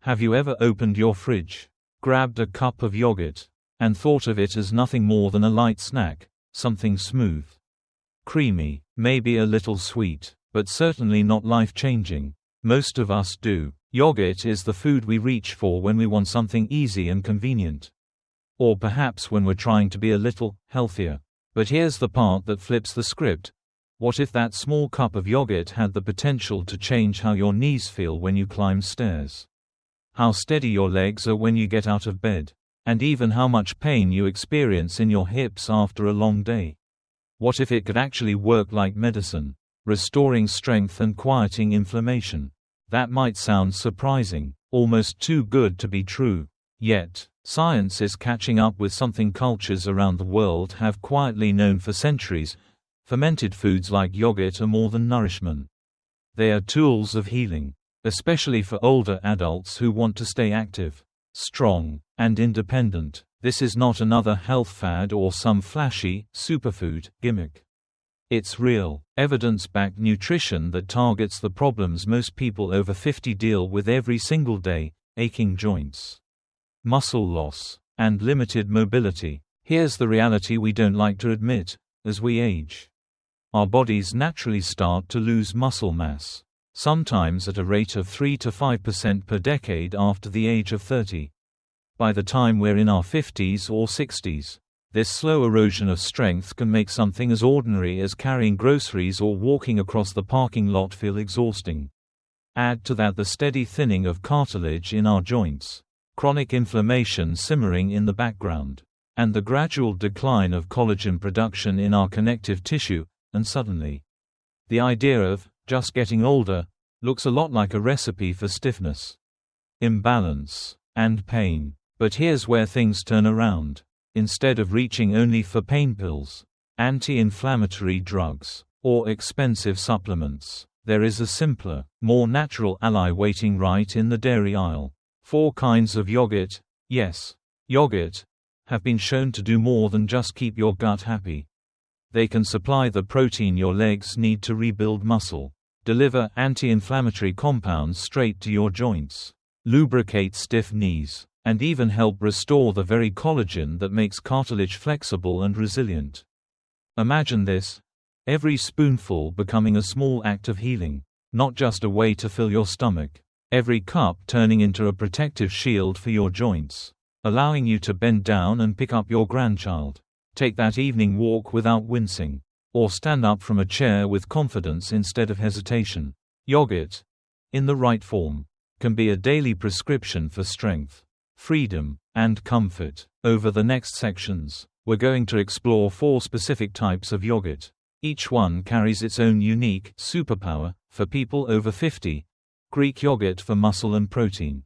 Have you ever opened your fridge, grabbed a cup of yogurt, and thought of it as nothing more than a light snack, something smooth, creamy, maybe a little sweet, but certainly not life-changing? Most of us do. Yogurt is the food we reach for when we want something easy and convenient. Or perhaps when we're trying to be a little healthier. But here's the part that flips the script. What if that small cup of yogurt had the potential to change how your knees feel when you climb stairs? How steady your legs are when you get out of bed? And even how much pain you experience in your hips after a long day? What if it could actually work like medicine, restoring strength and quieting inflammation? That might sound surprising, almost too good to be true. Yet, science is catching up with something cultures around the world have quietly known for centuries. Fermented foods like yogurt are more than nourishment. They are tools of healing, especially for older adults who want to stay active, strong, and independent. This is not another health fad or some flashy, superfood gimmick. It's real, evidence-backed nutrition that targets the problems most people over 50 deal with every single day: aching joints, muscle loss, and limited mobility. Here's the reality we don't like to admit: as we age, our bodies naturally start to lose muscle mass, sometimes at a rate of 3 to 5% per decade after the age of 30. By the time we're in our 50s or 60s, this slow erosion of strength can make something as ordinary as carrying groceries or walking across the parking lot feel exhausting. Add to that the steady thinning of cartilage in our joints, chronic inflammation simmering in the background, and the gradual decline of collagen production in our connective tissue, and suddenly, the idea of just getting older looks a lot like a recipe for stiffness, imbalance, and pain. But here's where things turn around. Instead of reaching only for pain pills, anti-inflammatory drugs, or expensive supplements, there is a simpler, more natural ally waiting right in the dairy aisle. 4 kinds of yogurt. Yes, yogurt have been shown to do more than just keep your gut happy. They can supply the protein your legs need to rebuild muscle, deliver anti-inflammatory compounds straight to your joints, lubricate stiff knees, and even help restore the very collagen that makes cartilage flexible and resilient. Imagine this: every spoonful becoming a small act of healing, not just a way to fill your stomach. Every cup turning into a protective shield for your joints, allowing you to bend down and pick up your grandchild, take that evening walk without wincing, or stand up from a chair with confidence instead of hesitation. Yogurt, in the right form, can be a daily prescription for strength, freedom, and comfort. Over the next sections, we're going to explore 4 specific types of yogurt. Each one carries its own unique superpower. For people over 50, Greek yogurt for muscle and protein,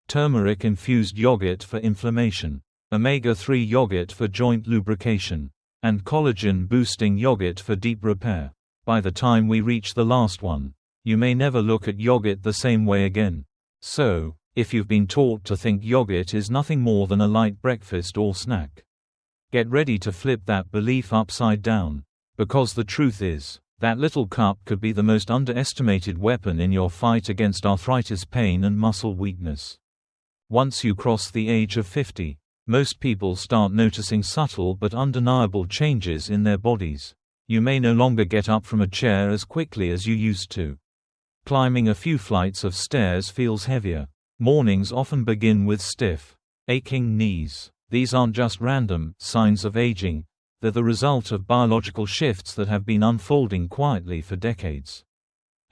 turmeric-infused yogurt for inflammation, omega-3 yogurt for joint lubrication, and collagen-boosting yogurt for deep repair. By the time we reach the last one, you may never look at yogurt the same way again. So, if you've been taught to think yogurt is nothing more than a light breakfast or snack, get ready to flip that belief upside down. Because the truth is, that little cup could be the most underestimated weapon in your fight against arthritis pain and muscle weakness. Once you cross the age of 50, most people start noticing subtle but undeniable changes in their bodies. You may no longer get up from a chair as quickly as you used to. Climbing a few flights of stairs feels heavier. Mornings often begin with stiff, aching knees. These aren't just random signs of aging, they're the result of biological shifts that have been unfolding quietly for decades.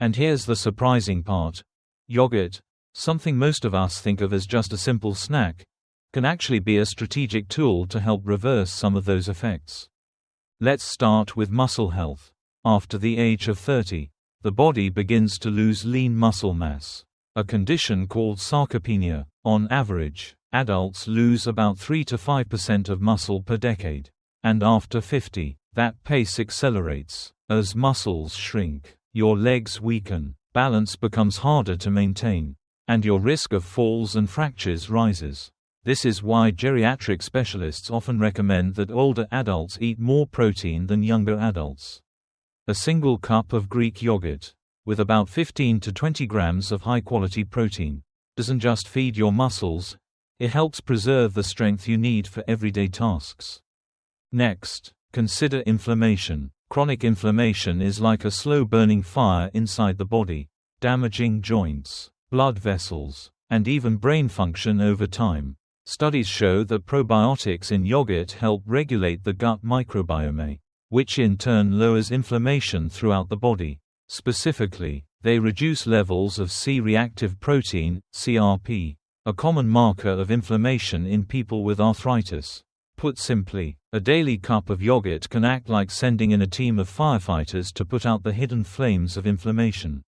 And here's the surprising part: yogurt, something most of us think of as just a simple snack, can actually be a strategic tool to help reverse some of those effects. Let's start with muscle health. After the age of 30, the body begins to lose lean muscle mass, a condition called sarcopenia. On average, adults lose about 3 to 5% of muscle per decade. And after 50, that pace accelerates. As muscles shrink, your legs weaken, balance becomes harder to maintain, and your risk of falls and fractures rises. This is why geriatric specialists often recommend that older adults eat more protein than younger adults. A single cup of Greek yogurt, with about 15 to 20 grams of high-quality protein, doesn't just feed your muscles, it helps preserve the strength you need for everyday tasks. Next, consider inflammation. Chronic inflammation is like a slow-burning fire inside the body, damaging joints, blood vessels, and even brain function over time. Studies show that probiotics in yogurt help regulate the gut microbiome, which in turn lowers inflammation throughout the body. Specifically, they reduce levels of C-reactive protein, CRP, a common marker of inflammation in people with arthritis. Put simply, a daily cup of yogurt can act like sending in a team of firefighters to put out the hidden flames of inflammation.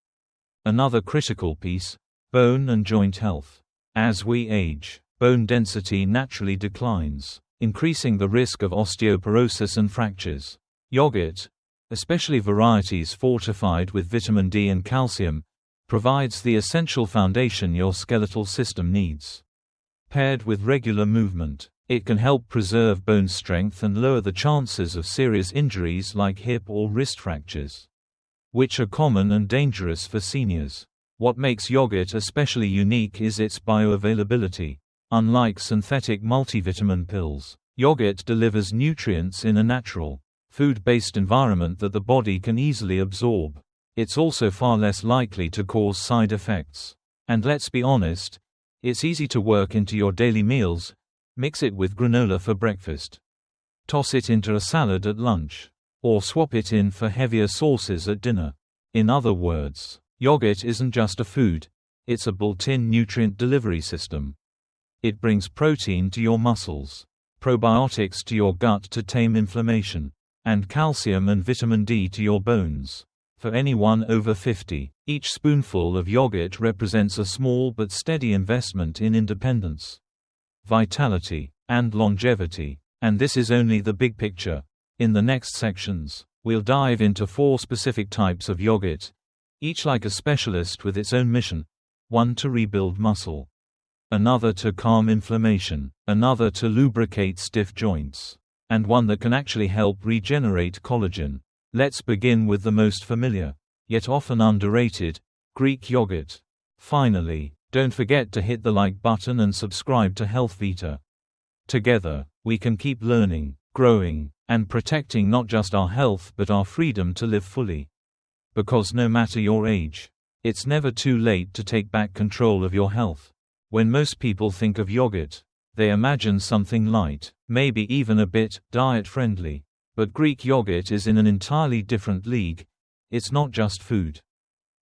Another critical piece: bone and joint health. As we age, bone density naturally declines, increasing the risk of osteoporosis and fractures. Yogurt, especially varieties fortified with vitamin D and calcium, provides the essential foundation your skeletal system needs. Paired with regular movement, it can help preserve bone strength and lower the chances of serious injuries like hip or wrist fractures, which are common and dangerous for seniors. What makes yogurt especially unique is its bioavailability. Unlike synthetic multivitamin pills, yogurt delivers nutrients in a natural, food-based environment that the body can easily absorb. It's also far less likely to cause side effects. And let's be honest, it's easy to work into your daily meals. Mix it with granola for breakfast. Toss it into a salad at lunch. Or swap it in for heavier sauces at dinner. In other words, yogurt isn't just a food, it's a built-in nutrient delivery system. It brings protein to your muscles, probiotics to your gut to tame inflammation, and calcium and vitamin D to your bones. For anyone over 50, each spoonful of yogurt represents a small but steady investment in independence, vitality, and longevity. And this is only the big picture. In the next sections, we'll dive into 4 specific types of yogurt, each like a specialist with its own mission: one to rebuild muscle, another to calm inflammation, another to lubricate stiff joints, and one that can actually help regenerate collagen. Let's begin with the most familiar, yet often underrated, Greek yogurt. Finally, don't forget to hit the like button and subscribe to Health Vita. Together, we can keep learning, growing, and protecting not just our health but our freedom to live fully. Because no matter your age, it's never too late to take back control of your health. When most people think of yogurt, they imagine something light, maybe even a bit diet-friendly. But Greek yogurt is in an entirely different league. It's not just food.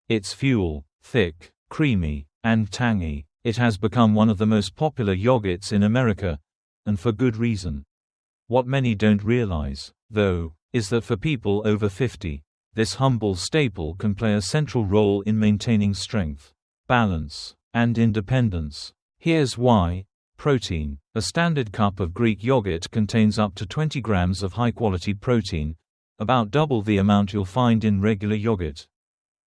It's fuel, thick, creamy, and tangy. It has become one of the most popular yogurts in America, and for good reason. What many don't realize, though, is that for people over 50, this humble staple can play a central role in maintaining strength, balance, and independence. Here's why. Protein. A standard cup of Greek yogurt contains up to 20 grams of high-quality protein, about double the amount you'll find in regular yogurt.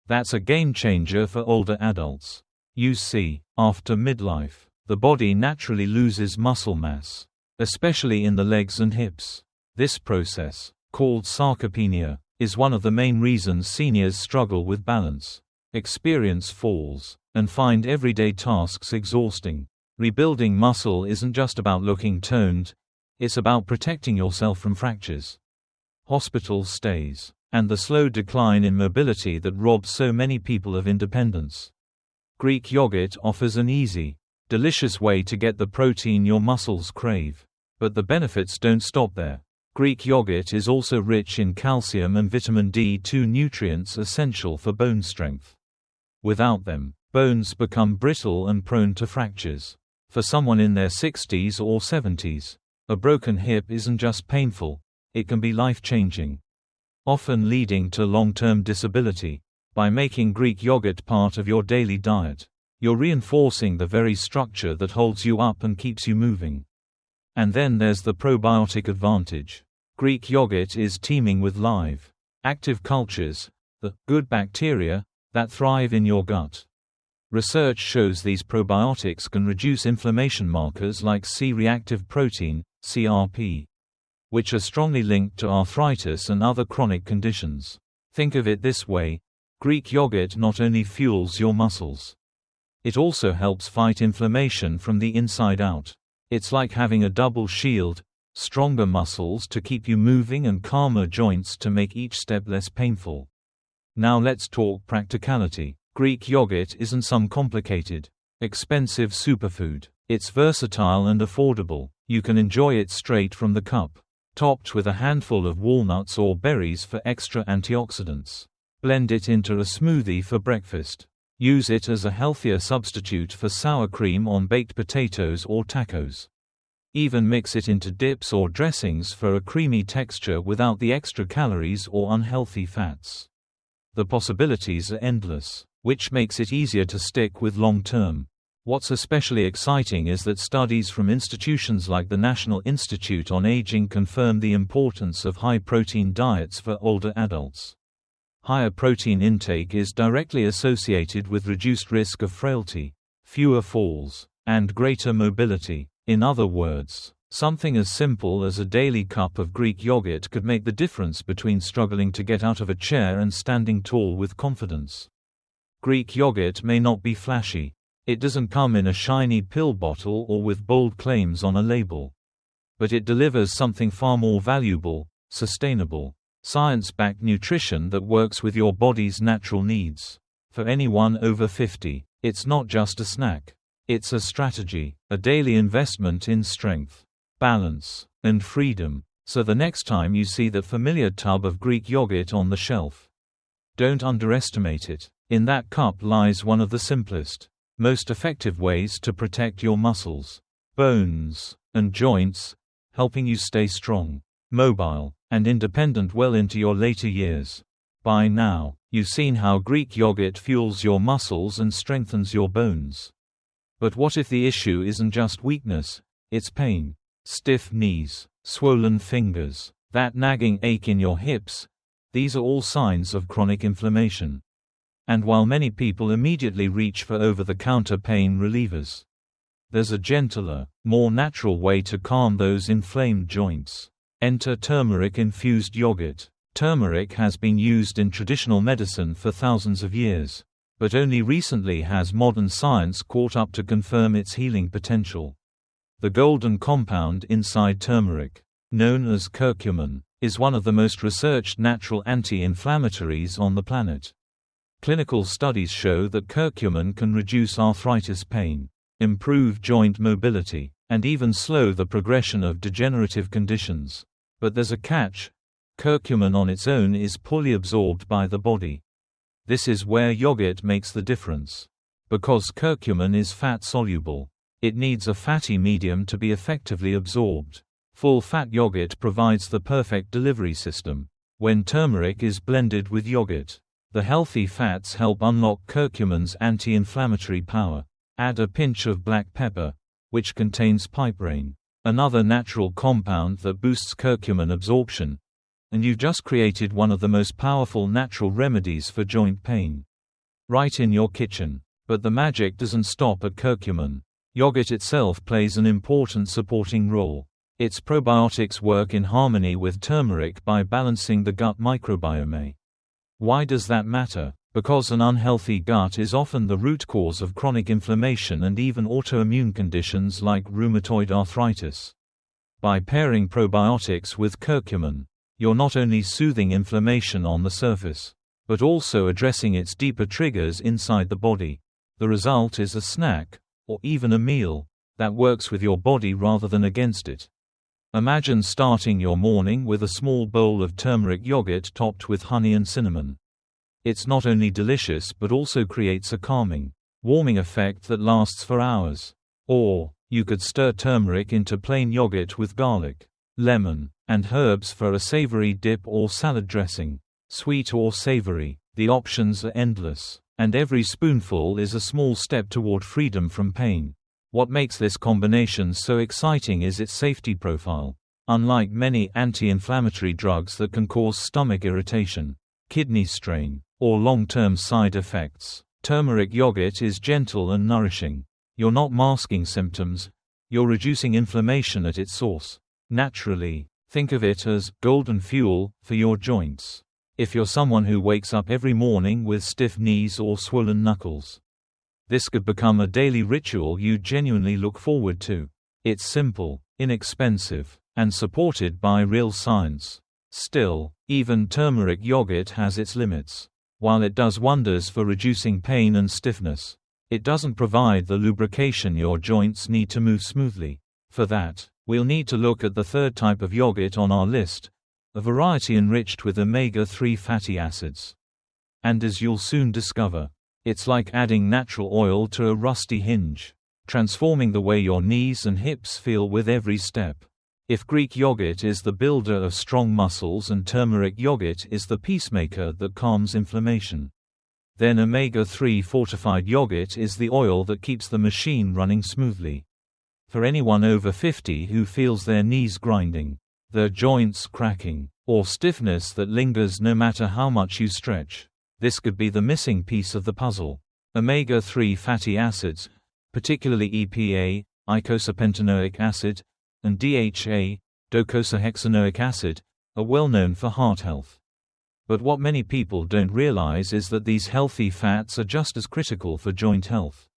That's a game-changer for older adults. You see, after midlife, the body naturally loses muscle mass, especially in the legs and hips. This process, called sarcopenia, is one of the main reasons seniors struggle with balance, experience falls, and find everyday tasks exhausting. Rebuilding muscle isn't just about looking toned, it's about protecting yourself from fractures, hospital stays, and the slow decline in mobility that robs so many people of independence. Greek yogurt offers an easy, delicious way to get the protein your muscles crave. But the benefits don't stop there. Greek yogurt is also rich in calcium and vitamin D, 2 nutrients essential for bone strength. Without them, bones become brittle and prone to fractures. For someone in their 60s or 70s, a broken hip isn't just painful, it can be life-changing, often leading to long-term disability. By making Greek yogurt part of your daily diet, you're reinforcing the very structure that holds you up and keeps you moving. And then there's the probiotic advantage. Greek yogurt is teeming with live, active cultures, the good bacteria that thrive in your gut. Research shows these probiotics can reduce inflammation markers like C-reactive protein, CRP, which are strongly linked to arthritis and other chronic conditions. Think of it this way: Greek yogurt not only fuels your muscles, It also helps fight inflammation from the inside out. It's like having a double shield, stronger muscles to keep you moving and calmer joints to make each step less painful. Now let's talk practicality. Greek yogurt isn't some complicated, expensive superfood. It's versatile and affordable. You can enjoy it straight from the cup, topped with a handful of walnuts or berries for extra antioxidants. Blend it into a smoothie for breakfast. Use it as a healthier substitute for sour cream on baked potatoes or tacos. Even mix it into dips or dressings for a creamy texture without the extra calories or unhealthy fats. The possibilities are endless, which makes it easier to stick with long term. What's especially exciting is that studies from institutions like the National Institute on Aging confirm the importance of high-protein diets for older adults. Higher protein intake is directly associated with reduced risk of frailty, fewer falls, and greater mobility. In other words, something as simple as a daily cup of Greek yogurt could make the difference between struggling to get out of a chair and standing tall with confidence. Greek yogurt may not be flashy. It doesn't come in a shiny pill bottle or with bold claims on a label. But it delivers something far more valuable, sustainable, science-backed nutrition that works with your body's natural needs. For anyone over 50, it's not just a snack. It's a strategy, a daily investment in strength, balance, and freedom. So the next time you see that familiar tub of Greek yogurt on the shelf, don't underestimate it. In that cup lies one of the simplest, most effective ways to protect your muscles, bones, and joints, helping you stay strong, mobile, and independent well into your later years. By now, you've seen how Greek yogurt fuels your muscles and strengthens your bones. But what if the issue isn't just weakness, it's pain? Stiff knees, swollen fingers, that nagging ache in your hips? These are all signs of chronic inflammation. And while many people immediately reach for over-the-counter pain relievers, there's a gentler, more natural way to calm those inflamed joints. Enter turmeric-infused yogurt. Turmeric has been used in traditional medicine for thousands of years, but only recently has modern science caught up to confirm its healing potential. The golden compound inside turmeric, known as curcumin, is one of the most researched natural anti-inflammatories on the planet. Clinical studies show that curcumin can reduce arthritis pain, improve joint mobility, and even slow the progression of degenerative conditions. But there's a catch: curcumin on its own is poorly absorbed by the body. This is where yogurt makes the difference. Because curcumin is fat-soluble, it needs a fatty medium to be effectively absorbed. Full-fat yogurt provides the perfect delivery system. When turmeric is blended with yogurt, the healthy fats help unlock curcumin's anti-inflammatory power. Add a pinch of black pepper, which contains piperine, another natural compound that boosts curcumin absorption, and you've just created one of the most powerful natural remedies for joint pain. Right in your kitchen. But the magic doesn't stop at curcumin. Yogurt itself plays an important supporting role. Its probiotics work in harmony with turmeric by balancing the gut microbiome. Why does that matter? Because an unhealthy gut is often the root cause of chronic inflammation and even autoimmune conditions like rheumatoid arthritis. By pairing probiotics with curcumin, you're not only soothing inflammation on the surface, but also addressing its deeper triggers inside the body. The result is a snack, or even a meal, that works with your body rather than against it. Imagine starting your morning with a small bowl of turmeric yogurt topped with honey and cinnamon. It's not only delicious but also creates a calming, warming effect that lasts for hours. Or, you could stir turmeric into plain yogurt with garlic, lemon, and herbs for a savory dip or salad dressing. Sweet or savory, the options are endless, and every spoonful is a small step toward freedom from pain. What makes this combination so exciting is its safety profile. Unlike many anti-inflammatory drugs that can cause stomach irritation, kidney strain, or long-term side effects, turmeric yogurt is gentle and nourishing. You're not masking symptoms, you're reducing inflammation at its source. Naturally, think of it as golden fuel for your joints. If you're someone who wakes up every morning with stiff knees or swollen knuckles, This could become a daily ritual you genuinely look forward to. It's simple, inexpensive, and supported by real science. Still, even turmeric yogurt has its limits. While it does wonders for reducing pain and stiffness, it doesn't provide the lubrication your joints need to move smoothly. For that, we'll need to look at the third type of yogurt on our list, a variety enriched with omega-3 fatty acids. And as you'll soon discover, it's like adding natural oil to a rusty hinge, transforming the way your knees and hips feel with every step. If Greek yogurt is the builder of strong muscles and turmeric yogurt is the peacemaker that calms inflammation, then omega-3 fortified yogurt is the oil that keeps the machine running smoothly. For anyone over 50 who feels their knees grinding, their joints cracking, or stiffness that lingers no matter how much you stretch, this could be the missing piece of the puzzle. Omega-3 fatty acids, particularly EPA, eicosapentaenoic acid, and DHA, docosahexaenoic acid, are well known for heart health. But what many people don't realize is that these healthy fats are just as critical for joint health.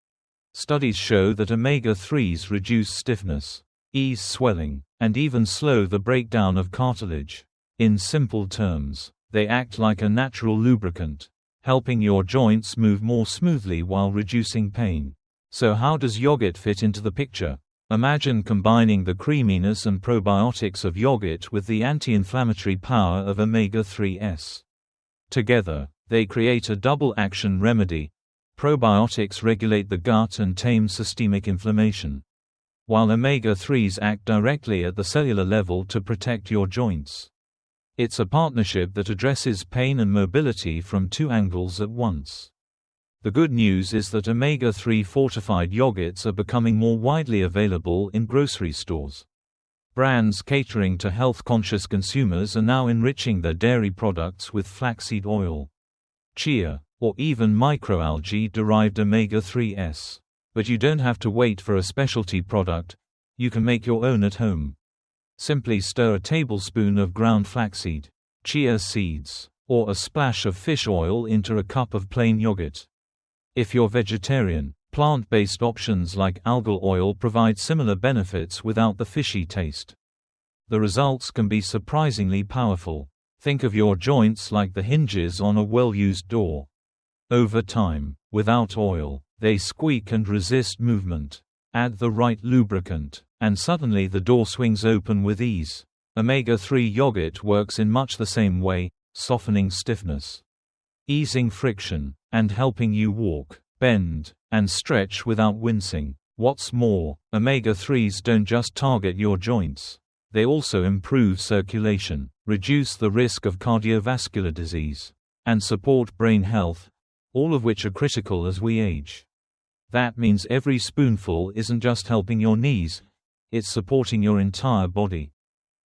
Studies show that omega-3s reduce stiffness, ease swelling, and even slow the breakdown of cartilage. In simple terms, they act like a natural lubricant, helping your joints move more smoothly while reducing pain. So how does yogurt fit into the picture? Imagine combining the creaminess and probiotics of yogurt with the anti-inflammatory power of omega-3s. Together, they create a double-action remedy. Probiotics regulate the gut and tame systemic inflammation, while omega-3s act directly at the cellular level to protect your joints. It's a partnership that addresses pain and mobility from two angles at once. The good news is that omega-3 fortified yogurts are becoming more widely available in grocery stores. Brands catering to health-conscious consumers are now enriching their dairy products with flaxseed oil, chia, or even microalgae-derived omega-3s. But you don't have to wait for a specialty product. You can make your own at home. Simply stir a tablespoon of ground flaxseed, chia seeds, or a splash of fish oil into a cup of plain yogurt. If you're vegetarian, plant-based options like algal oil provide similar benefits without the fishy taste. The results can be surprisingly powerful. Think of your joints like the hinges on a well-used door. Over time, without oil, they squeak and resist movement. Add the right lubricant, and suddenly the door swings open with ease. Omega-3 yogurt works in much the same way, softening stiffness, easing friction, and helping you walk, bend, and stretch without wincing. What's more, omega-3s don't just target your joints. They also improve circulation, reduce the risk of cardiovascular disease, and support brain health, all of which are critical as we age. That means every spoonful isn't just helping your knees, it's supporting your entire body.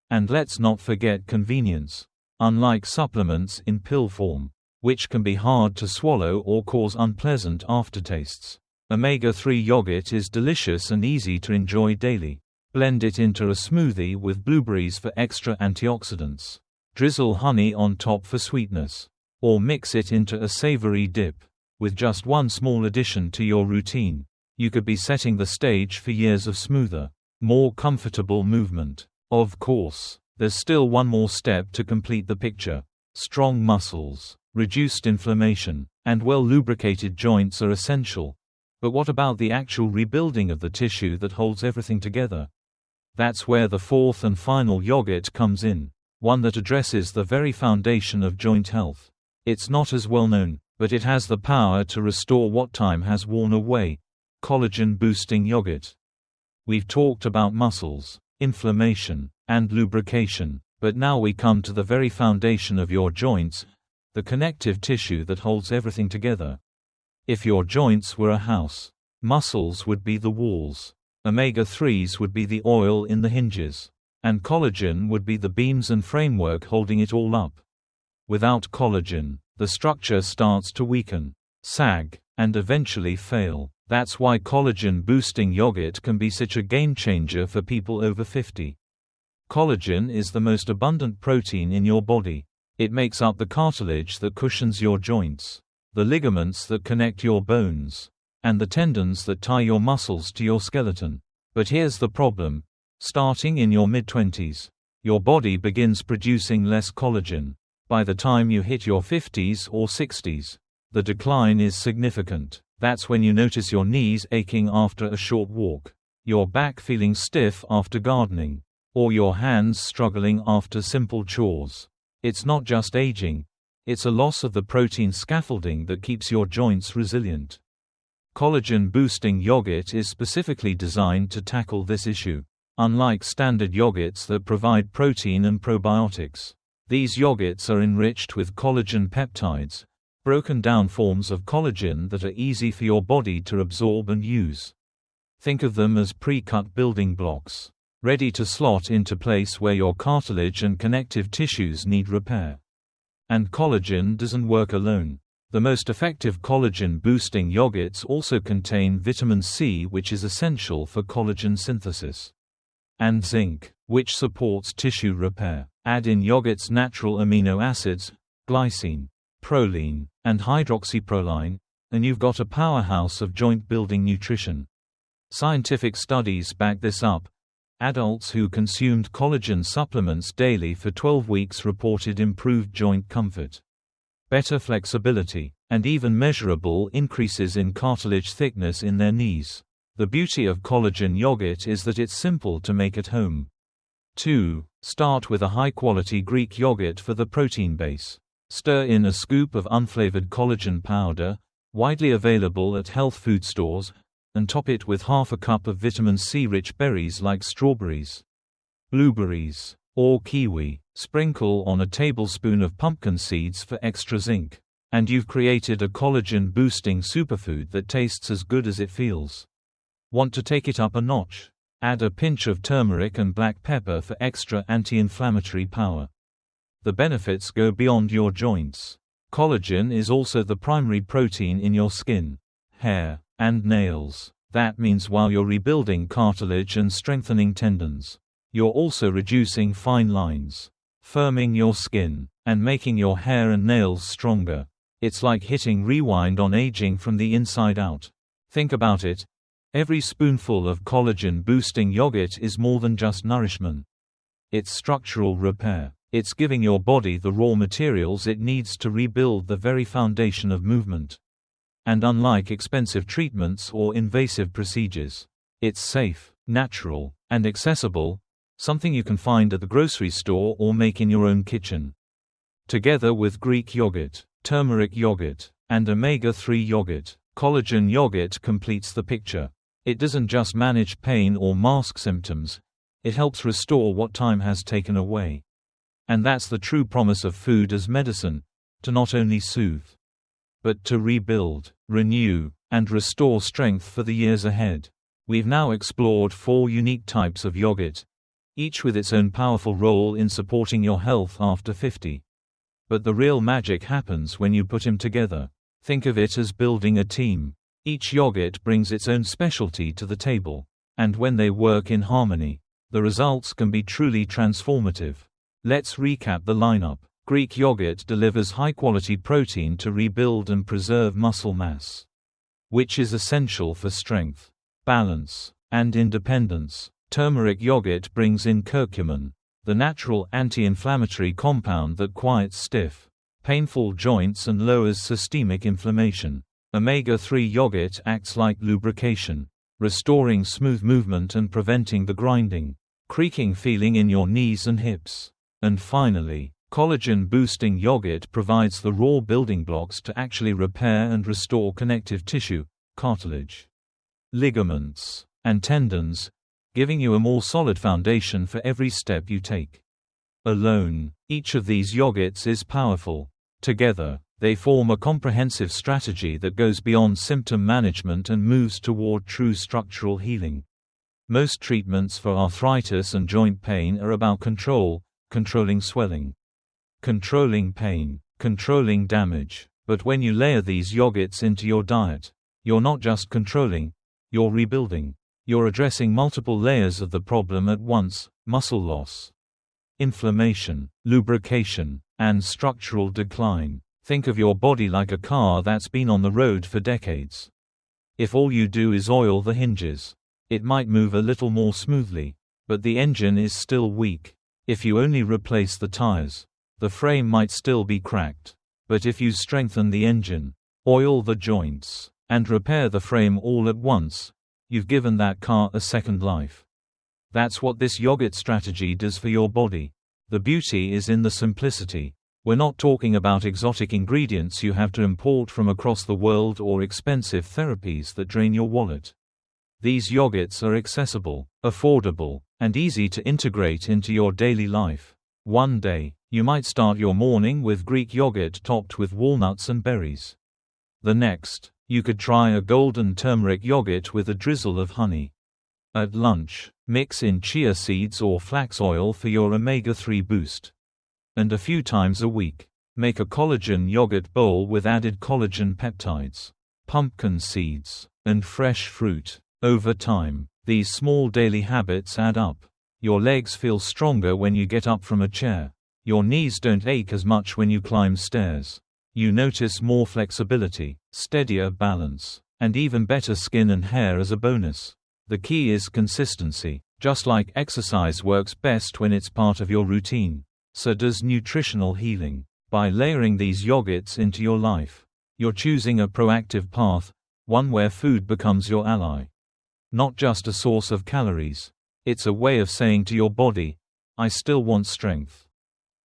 And let's not forget convenience. Unlike supplements in pill form, which can be hard to swallow or cause unpleasant aftertastes, omega-3 yogurt is delicious and easy to enjoy daily. Blend it into a smoothie with blueberries for extra antioxidants. Drizzle honey on top for sweetness. Or mix it into a savory dip. With just one small addition to your routine, you could be setting the stage for years of smoother, more comfortable movement. Of course, there's still one more step to complete the picture. Strong muscles, reduced inflammation, and well-lubricated joints are essential. But what about the actual rebuilding of the tissue that holds everything together? That's where the fourth and final yogurt comes in, one that addresses the very foundation of joint health. It's not as well known, but it has the power to restore what time has worn away. Collagen-boosting yogurt. We've talked about muscles, inflammation, and lubrication, but now we come to the very foundation of your joints, the connective tissue that holds everything together. If your joints were a house, muscles would be the walls, omega-3s would be the oil in the hinges, and collagen would be the beams and framework holding it all up. Without collagen, the structure starts to weaken, sag, and eventually fail. That's why collagen-boosting yogurt can be such a game-changer for people over 50. Collagen is the most abundant protein in your body. It makes up the cartilage that cushions your joints, the ligaments that connect your bones, and the tendons that tie your muscles to your skeleton. But here's the problem. Starting in your mid-20s, your body begins producing less collagen. By the time you hit your 50s or 60s, the decline is significant. That's when you notice your knees aching after a short walk, your back feeling stiff after gardening, or your hands struggling after simple chores. It's not just aging, it's a loss of the protein scaffolding that keeps your joints resilient. Collagen-boosting yogurt is specifically designed to tackle this issue. Unlike standard yogurts that provide protein and probiotics, these yogurts are enriched with collagen peptides, broken down forms of collagen that are easy for your body to absorb and use. Think of them as pre-cut building blocks, ready to slot into place where your cartilage and connective tissues need repair. And collagen doesn't work alone. The most effective collagen-boosting yogurts also contain vitamin C, which is essential for collagen synthesis, and zinc, which supports tissue repair. Add in yogurt's natural amino acids, glycine, proline, and hydroxyproline, and you've got a powerhouse of joint-building nutrition. Scientific studies back this up. Adults who consumed collagen supplements daily for 12 weeks reported improved joint comfort, better flexibility, and even measurable increases in cartilage thickness in their knees. The beauty of collagen yogurt is that it's simple to make at home. 2. Start with a high-quality Greek yogurt for the protein base. Stir in a scoop of unflavored collagen powder, widely available at health food stores, and top it with half a cup of vitamin C-rich berries like strawberries, blueberries, or kiwi. Sprinkle on a tablespoon of pumpkin seeds for extra zinc, and you've created a collagen-boosting superfood that tastes as good as it feels. Want to take it up a notch? Add a pinch of turmeric and black pepper for extra anti-inflammatory power. The benefits go beyond your joints. Collagen is also the primary protein in your skin, hair, and nails. That means while you're rebuilding cartilage and strengthening tendons, you're also reducing fine lines, firming your skin, and making your hair and nails stronger. It's like hitting rewind on aging from the inside out. Think about it. Every spoonful of collagen-boosting yogurt is more than just nourishment. It's structural repair. It's giving your body the raw materials it needs to rebuild the very foundation of movement. And unlike expensive treatments or invasive procedures, it's safe, natural, and accessible, something you can find at the grocery store or make in your own kitchen. Together with Greek yogurt, turmeric yogurt, and omega-3 yogurt, collagen yogurt completes the picture. It doesn't just manage pain or mask symptoms, it helps restore what time has taken away. And that's the true promise of food as medicine, to not only soothe, but to rebuild, renew, and restore strength for the years ahead. We've now explored 4 unique types of yogurt, each with its own powerful role in supporting your health after 50. But the real magic happens when you put them together. Think of it as building a team. Each yogurt brings its own specialty to the table, and when they work in harmony, the results can be truly transformative. Let's recap the lineup. Greek yogurt delivers high-quality protein to rebuild and preserve muscle mass, which is essential for strength, balance, and independence. Turmeric yogurt brings in curcumin, the natural anti-inflammatory compound that quiets stiff, painful joints and lowers systemic inflammation. Omega-3 yogurt acts like lubrication, restoring smooth movement and preventing the grinding, creaking feeling in your knees and hips. And finally, collagen-boosting yogurt provides the raw building blocks to actually repair and restore connective tissue, cartilage, ligaments, and tendons, giving you a more solid foundation for every step you take. Alone, each of these yogurts is powerful. Together, they form a comprehensive strategy that goes beyond symptom management and moves toward true structural healing. Most treatments for arthritis and joint pain are about controlling swelling, controlling pain, controlling damage. But when you layer these yogurts into your diet, you're not just controlling, you're rebuilding. You're addressing multiple layers of the problem at once: muscle loss, inflammation, lubrication, and structural decline. Think of your body like a car that's been on the road for decades. If all you do is oil the hinges, it might move a little more smoothly, but the engine is still weak. If you only replace the tires, the frame might still be cracked. But if you strengthen the engine, oil the joints, and repair the frame all at once, you've given that car a second life. That's what this yogurt strategy does for your body. The beauty is in the simplicity. We're not talking about exotic ingredients you have to import from across the world or expensive therapies that drain your wallet. These yogurts are accessible, affordable, and easy to integrate into your daily life. One day, you might start your morning with Greek yogurt topped with walnuts and berries. The next, you could try a golden turmeric yogurt with a drizzle of honey. At lunch, mix in chia seeds or flax oil for your omega-3 boost. And a few times a week, make a collagen yogurt bowl with added collagen peptides, pumpkin seeds, and fresh fruit. Over time, these small daily habits add up. Your legs feel stronger when you get up from a chair. Your knees don't ache as much when you climb stairs. You notice more flexibility, steadier balance, and even better skin and hair as a bonus. The key is consistency. Just like exercise works best when it's part of your routine, so does nutritional healing. By layering these yogurts into your life, you're choosing a proactive path, one where food becomes your ally. Not just a source of calories. It's a way of saying to your body, I still want strength.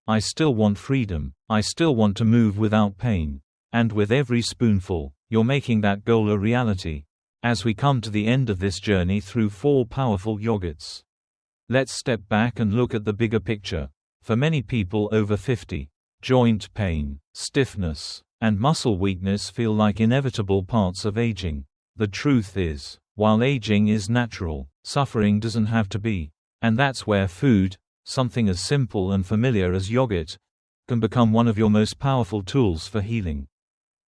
I still want freedom. I still want to move without pain. And with every spoonful, you're making that goal a reality. As we come to the end of this journey through 4 powerful yogurts, let's step back and look at the bigger picture. For many people over 50, joint pain, stiffness, and muscle weakness feel like inevitable parts of aging. The truth is, while aging is natural, suffering doesn't have to be. And that's where food, something as simple and familiar as yogurt, can become one of your most powerful tools for healing.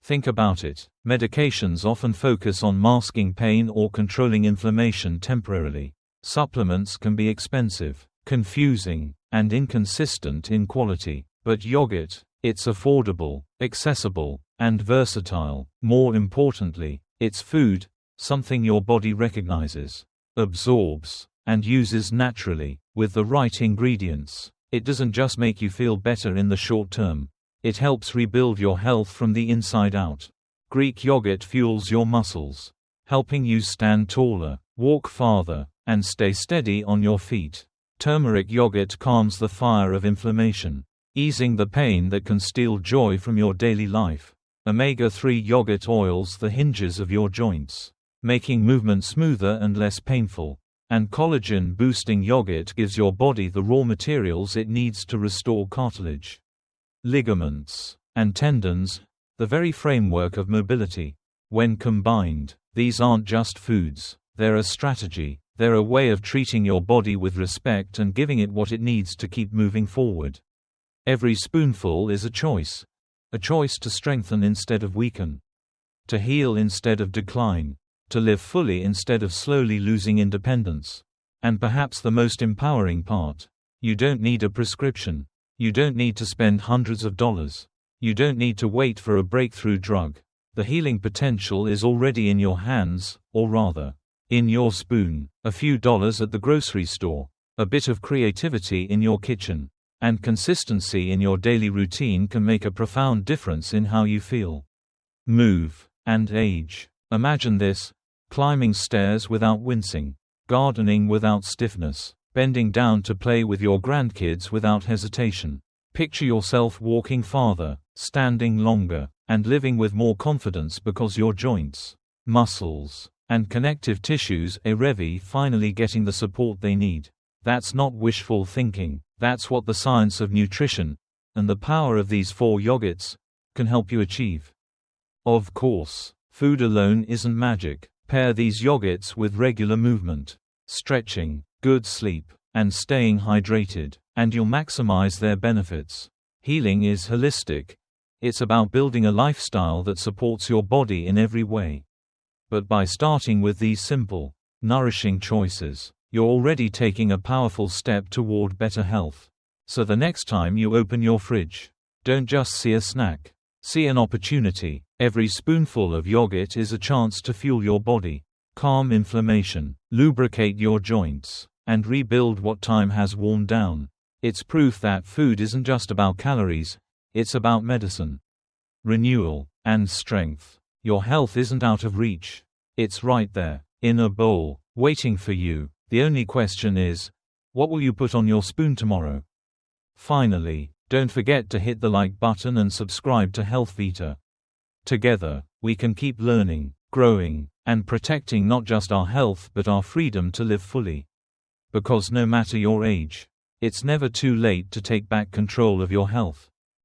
Think about it. Medications often focus on masking pain or controlling inflammation temporarily. Supplements can be expensive, confusing, and inconsistent in quality. But yogurt, it's affordable, accessible, and versatile. More importantly, it's food, something your body recognizes, absorbs, and uses naturally. With the right ingredients, it doesn't just make you feel better in the short term. It helps rebuild your health from the inside out. Greek yogurt fuels your muscles, helping you stand taller, walk farther, and stay steady on your feet. Turmeric yogurt calms the fire of inflammation, easing the pain that can steal joy from your daily life. Omega-3 yogurt oils the hinges of your joints, making movement smoother and less painful. And collagen-boosting yogurt gives your body the raw materials it needs to restore cartilage, ligaments, and tendons, the very framework of mobility. When combined, these aren't just foods, they're a strategy. They're a way of treating your body with respect and giving it what it needs to keep moving forward. Every spoonful is a choice to strengthen instead of weaken, to heal instead of decline, to live fully instead of slowly losing independence. And perhaps the most empowering part, you don't need a prescription. You don't need to spend hundreds of dollars. You don't need to wait for a breakthrough drug. The healing potential is already in your hands, or rather, in your spoon. A few dollars at the grocery store, a bit of creativity in your kitchen, and consistency in your daily routine can make a profound difference in how you feel, move, and age. Imagine this: climbing stairs without wincing, gardening without stiffness, bending down to play with your grandkids without hesitation. Picture yourself walking farther, standing longer, and living with more confidence because your joints, muscles, and connective tissues are finally getting the support they need. That's not wishful thinking. That's what the science of nutrition, and the power of these 4 yogurts, can help you achieve. Of course, food alone isn't magic. Pair these yogurts with regular movement, stretching, good sleep, and staying hydrated, and you'll maximize their benefits. Healing is holistic. It's about building a lifestyle that supports your body in every way. But by starting with these simple, nourishing choices, you're already taking a powerful step toward better health. So the next time you open your fridge, don't just see a snack. See an opportunity. Every spoonful of yogurt is a chance to fuel your body, calm inflammation, lubricate your joints, and rebuild what time has worn down. It's proof that food isn't just about calories, it's about medicine, renewal, and strength. Your health isn't out of reach. It's right there, in a bowl, waiting for you. The only question is, what will you put on your spoon tomorrow? Finally, don't forget to hit the like button and subscribe to Health Vita. Together, we can keep learning, growing, and protecting not just our health but our freedom to live fully. Because no matter your age, it's never too late to take back control of your health.